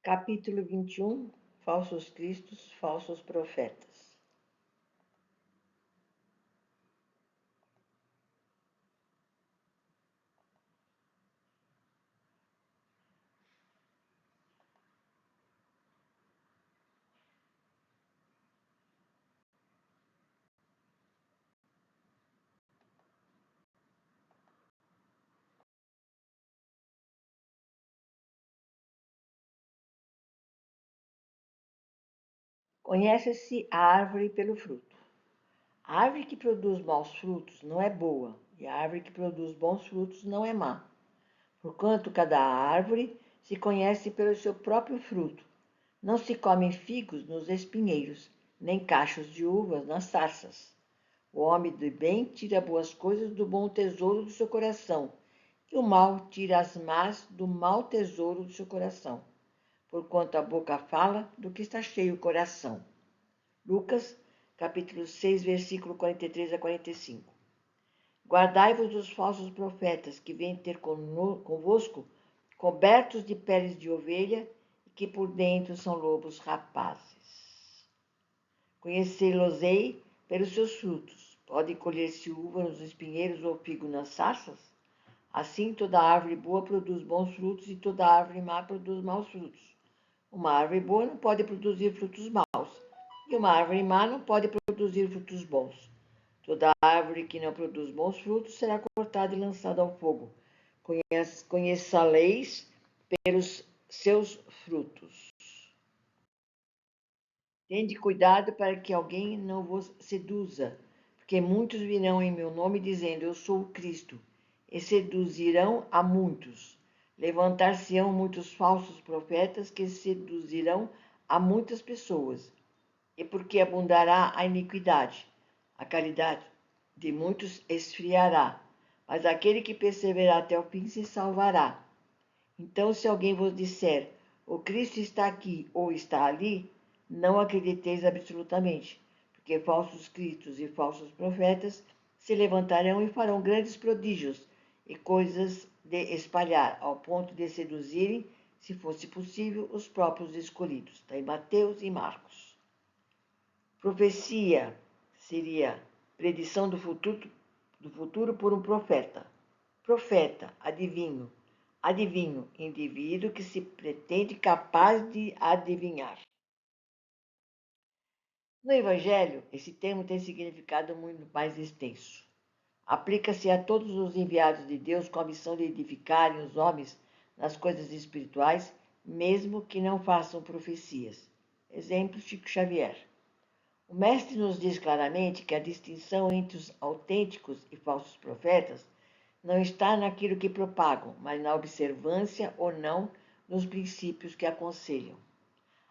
Capítulo 21. Falsos cristos, falsos profetas. Conhece-se a árvore pelo fruto. A árvore que produz maus frutos não é boa, e a árvore que produz bons frutos não é má. Porquanto cada árvore se conhece pelo seu próprio fruto. Não se comem figos nos espinheiros, nem cachos de uvas nas sarças. O homem do bem tira boas coisas do bom tesouro do seu coração, e o mal tira as más do mau tesouro do seu coração, porquanto a boca fala do que está cheio o coração. Lucas, capítulo 6, versículo 43 a 45. Guardai-vos dos falsos profetas, que vêm ter convosco, cobertos de peles de ovelha, e que por dentro são lobos rapazes. Conhecê-los-ei pelos seus frutos. Pode colher-se uva nos espinheiros ou figo nas sarças? Assim toda árvore boa produz bons frutos, e toda árvore má produz maus frutos. Uma árvore boa não pode produzir frutos maus, e uma árvore má não pode produzir frutos bons. Toda árvore que não produz bons frutos será cortada e lançada ao fogo. Conheça-leis pelos seus frutos. Tende cuidado para que alguém não vos seduza, porque muitos virão em meu nome dizendo, eu sou o Cristo, e seduzirão a muitos. Levantar-se-ão muitos falsos profetas que seduzirão a muitas pessoas. E porque abundará a iniquidade, a caridade de muitos esfriará, mas aquele que perseverar até o fim se salvará. Então, se alguém vos disser, o Cristo está aqui ou está ali, não acrediteis absolutamente, porque falsos cristos e falsos profetas se levantarão e farão grandes prodígios e coisas de espalhar, ao ponto de seduzirem, se fosse possível, os próprios escolhidos. Está em Mateus e Marcos. Profecia seria predição do futuro por um profeta. Profeta, adivinho. Adivinho, indivíduo que se pretende capaz de adivinhar. No Evangelho, esse termo tem significado muito mais extenso. Aplica-se a todos os enviados de Deus com a missão de edificarem os homens nas coisas espirituais, mesmo que não façam profecias. Exemplo, Chico Xavier. O Mestre nos diz claramente que a distinção entre os autênticos e falsos profetas não está naquilo que propagam, mas na observância ou não dos princípios que aconselham.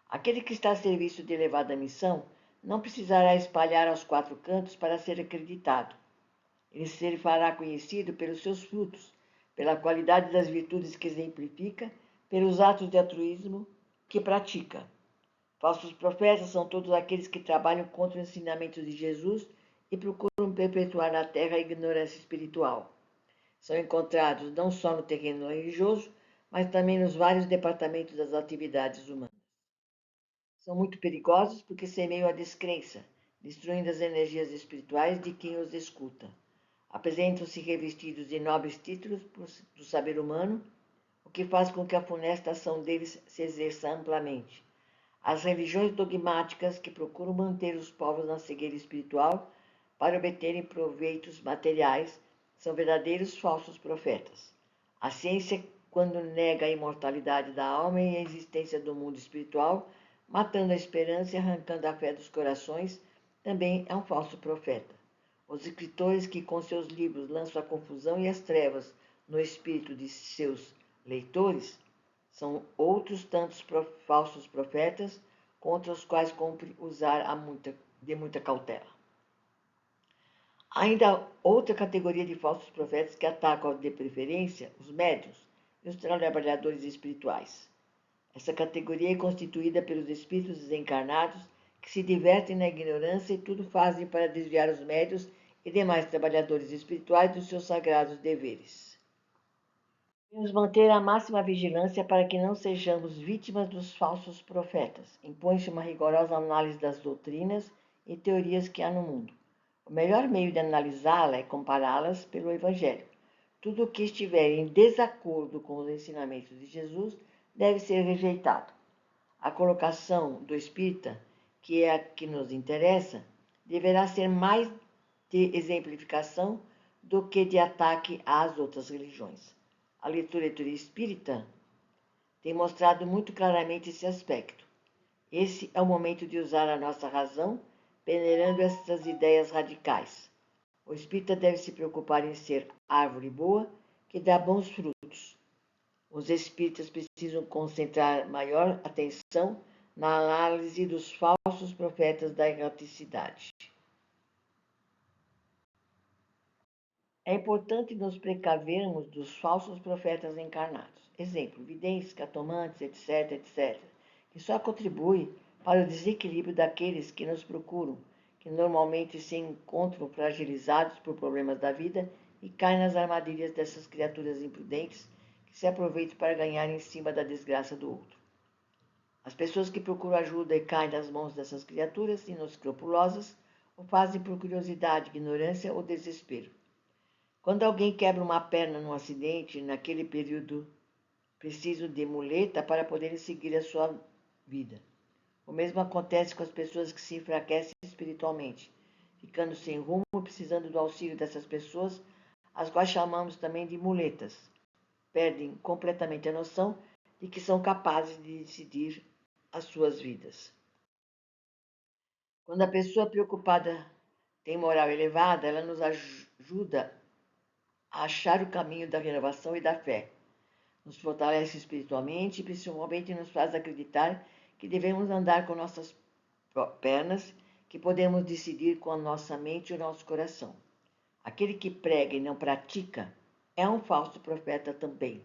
Aquele que está a serviço de elevada missão não precisará espalhar aos quatro cantos para ser acreditado. Ele se fará conhecido pelos seus frutos, pela qualidade das virtudes que exemplifica, pelos atos de altruísmo que pratica. Falsos profetas são todos aqueles que trabalham contra o ensinamento de Jesus e procuram perpetuar na terra a ignorância espiritual. São encontrados não só no terreno religioso, mas também nos vários departamentos das atividades humanas. São muito perigosos porque semeiam a descrença, destruindo as energias espirituais de quem os escuta. Apresentam-se revestidos de nobres títulos do saber humano, o que faz com que a funesta ação deles se exerça amplamente. As religiões dogmáticas que procuram manter os povos na cegueira espiritual para obterem proveitos materiais são verdadeiros falsos profetas. A ciência, quando nega a imortalidade da alma e a existência do mundo espiritual, matando a esperança e arrancando a fé dos corações, também é um falso profeta. Os escritores que com seus livros lançam a confusão e as trevas no espírito de seus leitores são outros tantos falsos profetas contra os quais cumpre usar de muita cautela. Ainda outra categoria de falsos profetas que atacam de preferência os médiuns e os trabalhadores espirituais. Essa categoria é constituída pelos espíritos desencarnados que se divertem na ignorância e tudo fazem para desviar os médiuns e demais trabalhadores espirituais dos seus sagrados deveres. Devemos manter a máxima vigilância para que não sejamos vítimas dos falsos profetas. Impõe-se uma rigorosa análise das doutrinas e teorias que há no mundo. O melhor meio de analisá-la é compará-las pelo Evangelho. Tudo o que estiver em desacordo com os ensinamentos de Jesus deve ser rejeitado. A colocação do espírita, que é a que nos interessa, deverá ser mais de exemplificação do que de ataque às outras religiões. A literatura espírita tem mostrado muito claramente esse aspecto. Esse é o momento de usar a nossa razão, peneirando essas ideias radicais. O espírita deve se preocupar em ser árvore boa que dá bons frutos. Os espíritas precisam concentrar maior atenção na análise dos falsos profetas da erraticidade. É importante nos precavermos dos falsos profetas encarnados. Exemplo, videntes, catomantes, etc., que só contribuem para o desequilíbrio daqueles que nos procuram, que normalmente se encontram fragilizados por problemas da vida e caem nas armadilhas dessas criaturas imprudentes que se aproveitam para ganhar em cima da desgraça do outro. As pessoas que procuram ajuda e caem nas mãos dessas criaturas inescrupulosas o fazem por curiosidade, ignorância ou desespero. Quando alguém quebra uma perna num acidente, naquele período precisam de muleta para poderem seguir a sua vida. O mesmo acontece com as pessoas que se enfraquecem espiritualmente, ficando sem rumo e precisando do auxílio dessas pessoas, as quais chamamos também de muletas. Perdem completamente a noção de que são capazes de decidir as suas vidas. Quando a pessoa preocupada tem moral elevada, ela nos ajuda a achar o caminho da renovação e da fé. Nos fortalece espiritualmente e principalmente nos faz acreditar que devemos andar com nossas pernas, que podemos decidir com a nossa mente e o nosso coração. Aquele que prega e não pratica é um falso profeta também.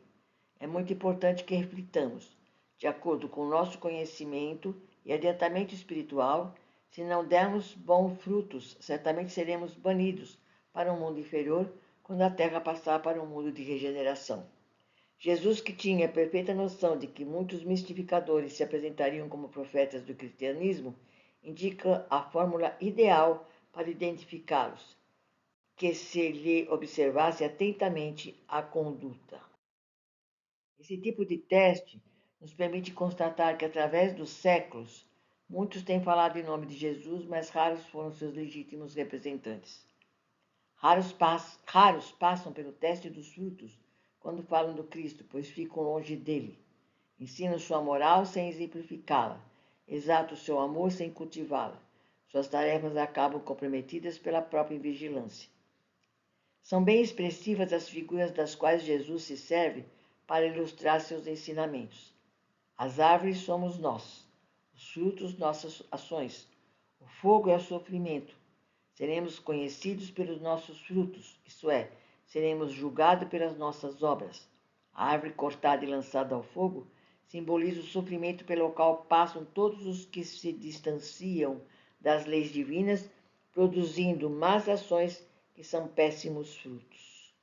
É muito importante que reflitamos, de acordo com o nosso conhecimento e adiantamento espiritual. Se não dermos bons frutos, certamente seremos banidos para um mundo inferior quando a Terra passar para um mundo de regeneração. Jesus, que tinha perfeita noção de que muitos mistificadores se apresentariam como profetas do cristianismo, indica a fórmula ideal para identificá-los, que se lhe observasse atentamente a conduta. Esse tipo de teste nos permite constatar que, através dos séculos, muitos têm falado em nome de Jesus, mas raros foram seus legítimos representantes. Raros passam pelo teste dos frutos quando falam do Cristo, pois ficam longe dele. Ensinam sua moral sem exemplificá-la, exaltam seu amor sem cultivá-la. Suas tarefas acabam comprometidas pela própria vigilância. São bem expressivas as figuras das quais Jesus se serve para ilustrar seus ensinamentos. As árvores somos nós, os frutos nossas ações, o fogo é o sofrimento. Seremos conhecidos pelos nossos frutos, isto é, seremos julgados pelas nossas obras. A árvore cortada e lançada ao fogo simboliza o sofrimento pelo qual passam todos os que se distanciam das leis divinas, produzindo más ações que são péssimos frutos.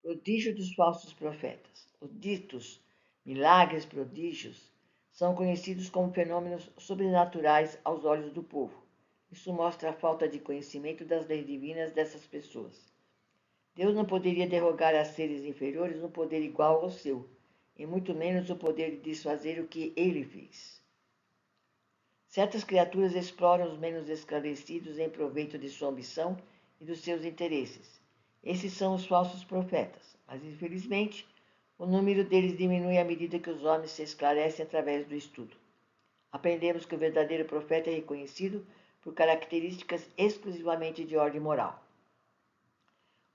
Prodígio dos falsos profetas. Os ditos milagres, prodígios, são conhecidos como fenômenos sobrenaturais aos olhos do povo. Isso mostra a falta de conhecimento das leis divinas dessas pessoas. Deus não poderia derrogar a seres inferiores um poder igual ao seu, e muito menos o poder de desfazer o que ele fez. Certas criaturas exploram os menos esclarecidos em proveito de sua ambição e dos seus interesses. Esses são os falsos profetas, mas infelizmente o número deles diminui à medida que os homens se esclarecem através do estudo. Aprendemos que o verdadeiro profeta é reconhecido por características exclusivamente de ordem moral.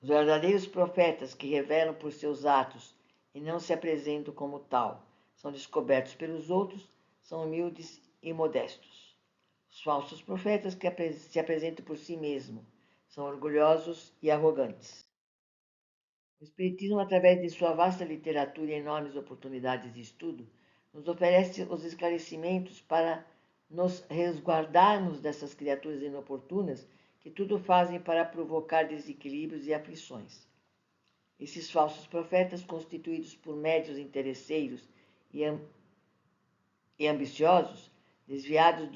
Os verdadeiros profetas, que revelam por seus atos e não se apresentam como tal, são descobertos pelos outros, são humildes e modestos. Os falsos profetas, que se apresentam por si mesmos, são orgulhosos e arrogantes. O Espiritismo, através de sua vasta literatura e enormes oportunidades de estudo, nos oferece os esclarecimentos para nos resguardarmos dessas criaturas inoportunas que tudo fazem para provocar desequilíbrios e aflições. Esses falsos profetas, constituídos por médios interesseiros e ambiciosos, desviados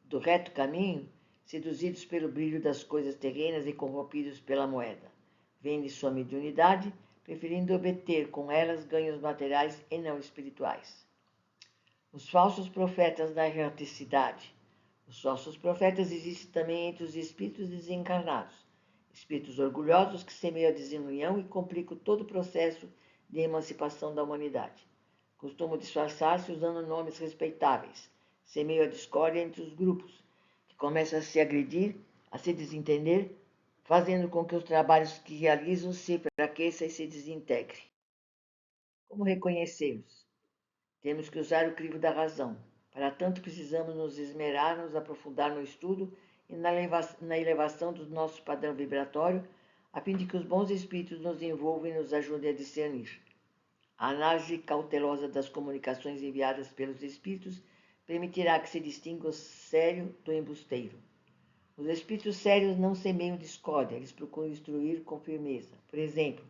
do reto caminho, seduzidos pelo brilho das coisas terrenas e corrompidos pela moeda, vendem sua mediunidade, preferindo obter com elas ganhos materiais e não espirituais. Os falsos profetas da erraticidade. Os falsos profetas existem também entre os espíritos desencarnados, espíritos orgulhosos que semeiam a desunião e complicam todo o processo de emancipação da humanidade. Costumam disfarçar-se usando nomes respeitáveis, semeiam a discórdia entre os grupos, que começam a se agredir, a se desentender, fazendo com que os trabalhos que realizam se enfraqueçam e se desintegrem. Como reconhecê-los? Temos que usar o crivo da razão. Para tanto, precisamos nos esmerar, nos aprofundar no estudo e na elevação do nosso padrão vibratório, a fim de que os bons espíritos nos envolvam e nos ajudem a discernir. A análise cautelosa das comunicações enviadas pelos espíritos permitirá que se distinga o sério do embusteiro. Os espíritos sérios não semeiam discórdia, eles procuram instruir com firmeza. Por exemplo,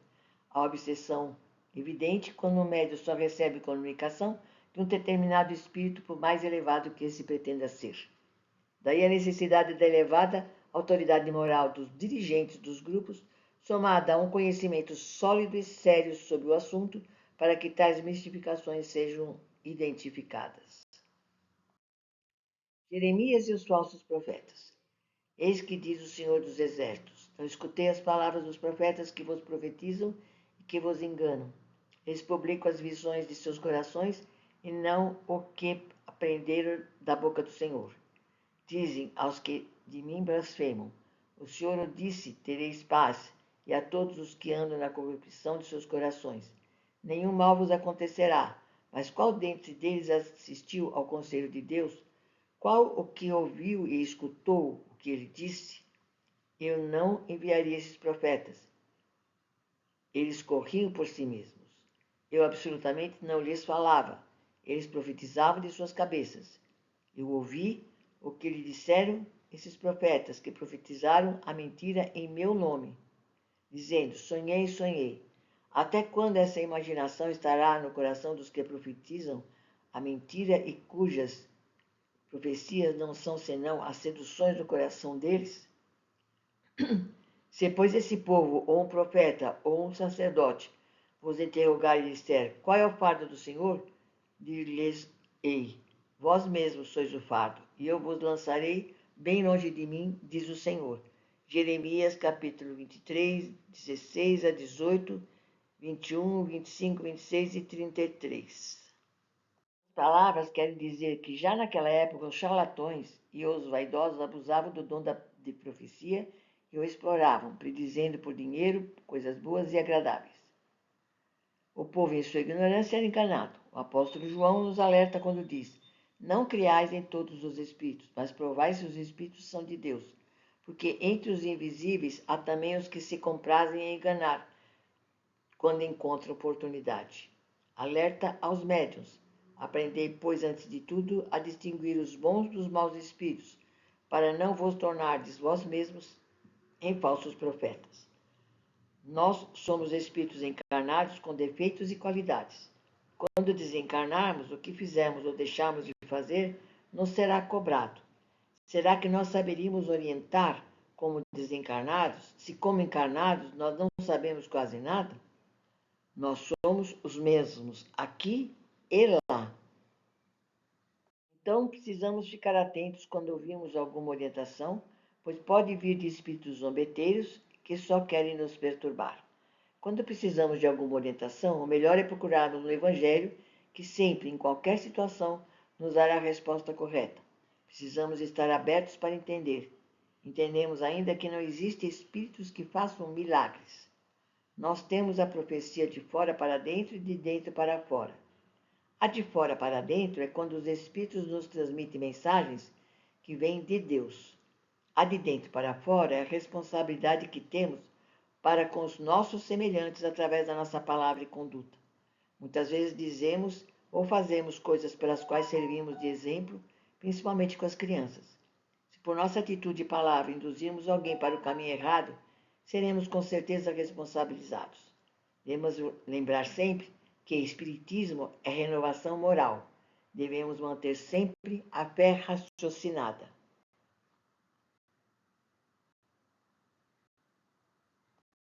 a obsessão evidente quando o médium só recebe comunicação de um determinado espírito, por mais elevado que esse pretenda ser. Daí a necessidade da elevada autoridade moral dos dirigentes dos grupos, somada a um conhecimento sólido e sério sobre o assunto, para que tais mistificações sejam identificadas. Jeremias e os falsos profetas. Eis que diz o Senhor dos Exércitos: não escutei as palavras dos profetas que vos profetizam e que vos enganam. Eles publicam as visões de seus corações e não o que aprenderam da boca do Senhor. Dizem aos que de mim blasfemam: o Senhor o disse, tereis paz, e a todos os que andam na corrupção de seus corações. Nenhum mal vos acontecerá, mas qual dentre deles assistiu ao conselho de Deus? Qual o que ouviu e escutou o que ele disse? Eu não enviaria esses profetas. Eles corriam por si mesmos. Eu absolutamente não lhes falava. Eles profetizavam de suas cabeças. Eu ouvi o que lhe disseram esses profetas que profetizaram a mentira em meu nome, dizendo: sonhei, sonhei. Até quando essa imaginação estará no coração dos que profetizam a mentira e cujas profecias não são senão as seduções do coração deles? Se, pois, esse povo, ou um profeta, ou um sacerdote, vos interrogar e disser: qual é o fardo do Senhor? Dir-lhes-ei: vós mesmos sois o fardo, e eu vos lançarei bem longe de mim, diz o Senhor. Jeremias, capítulo 23, 16 a 18, 21, 25, 26 e 33. As palavras querem dizer que já naquela época os charlatões e os vaidosos abusavam do dom de profecia e o exploravam, predizendo por dinheiro coisas boas e agradáveis. O povo, em sua ignorância, era enganado. O apóstolo João nos alerta quando diz: não criais em todos os espíritos, mas provai se os espíritos são de Deus, porque entre os invisíveis há também os que se comprazem em enganar, quando encontram oportunidade. Alerta aos médiuns: aprendei, pois, antes de tudo, a distinguir os bons dos maus espíritos, para não vos tornardes vós mesmos em falsos profetas. Nós somos espíritos encarnados com defeitos e qualidades. Quando desencarnarmos, o que fizermos ou deixarmos de fazer nos será cobrado. Será que nós saberíamos orientar como desencarnados, se como encarnados nós não sabemos quase nada? Nós somos os mesmos aqui e lá. Então, precisamos ficar atentos quando ouvimos alguma orientação, pois pode vir de espíritos zombeteiros que só querem nos perturbar. Quando precisamos de alguma orientação, o melhor é procurarmos no Evangelho, que sempre, em qualquer situação, nos dará a resposta correta. Precisamos estar abertos para entender. Entendemos ainda que não existem espíritos que façam milagres. Nós temos a profecia de fora para dentro e de dentro para fora. A de fora para dentro é quando os espíritos nos transmitem mensagens que vêm de Deus. A de dentro para fora é a responsabilidade que temos para com os nossos semelhantes através da nossa palavra e conduta. Muitas vezes dizemos ou fazemos coisas pelas quais servimos de exemplo, principalmente com as crianças. Se por nossa atitude e palavra induzirmos alguém para o caminho errado, seremos com certeza responsabilizados. Devemos lembrar sempre que espiritismo é renovação moral. Devemos manter sempre a fé raciocinada.